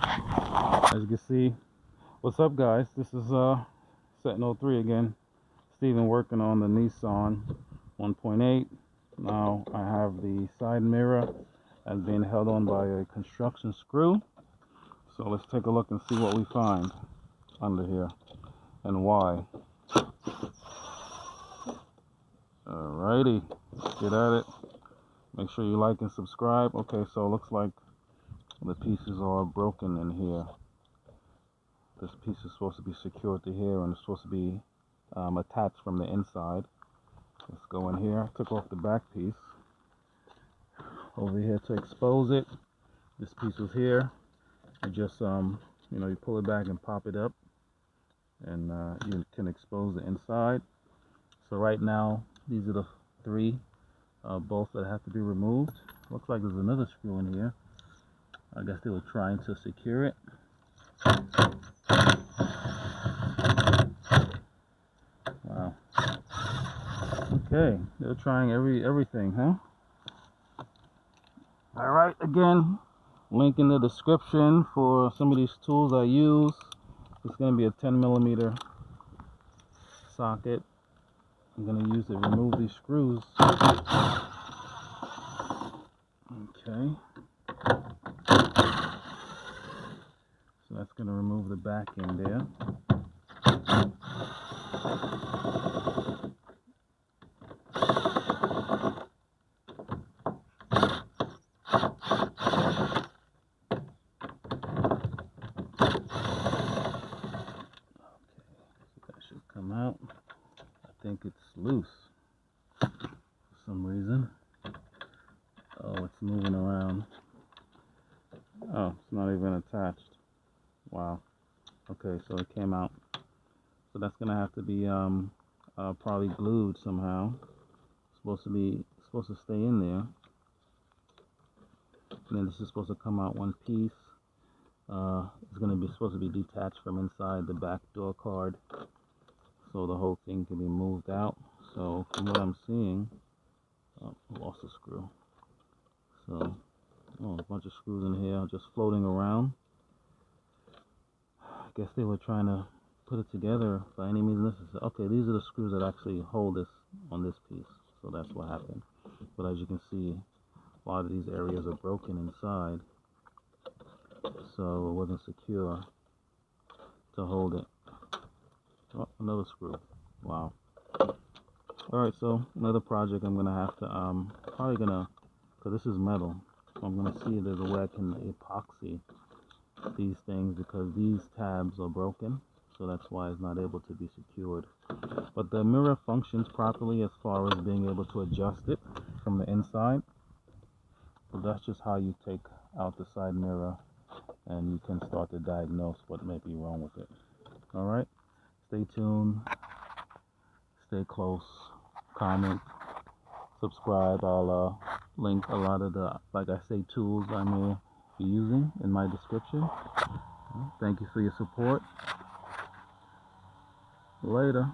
As you can see, what's up guys, this is Settin007 again. Steven working on the Nissan 1.8. Now I have the side mirror as being held on by a construction screw. So let's take a look and see what we find under here and why. Alrighty, let's get at it. Make sure you like and subscribe. Okay, so it looks like the pieces are broken in here. This piece is supposed to be secured to here and it's supposed to be attached from the inside. Let's go in here. I took off the back piece over here to expose it. This piece was here. You just you pull it back and pop it up, and you can expose the inside. So right now these are the three bolts that have to be removed. Looks like there's another screw in here. I guess they were trying to secure it. Wow. Okay, they're trying everything, huh? All right, again, link in the description for some of these tools I use. It's going to be a 10mm socket. I'm going to use to remove these screws. Okay. So that's going to remove the back end there. Come out. I think it's loose for some reason. Oh, it's moving around. Oh, it's not even attached. Wow. Okay, so it came out. So that's gonna have to be probably glued somehow. It's supposed to stay in there. And then this is supposed to come out one piece. It's gonna be supposed to be detached from inside the back door card, so the whole thing can be moved out. So from what I'm seeing, I lost a screw. So a bunch of screws in here just floating around. I guess they were trying to put it together by any means necessary. Okay, these are the screws that actually hold this on this piece. So that's what happened. But as you can see, a lot of these areas are broken inside. So it wasn't secure to hold it. Oh, another screw. Wow. Alright, so another project I'm gonna have to because this is metal, so I'm gonna see if there's a way I can epoxy these things, because these tabs are broken, so that's why it's not able to be secured. But the mirror functions properly as far as being able to adjust it from the inside. So that's just how you take out the side mirror, and you can start to diagnose what may be wrong with it. Alright, stay tuned, stay close, comment, subscribe. I'll link a lot of the, like I say, tools I may be using in my description. Thank you for your support. Later.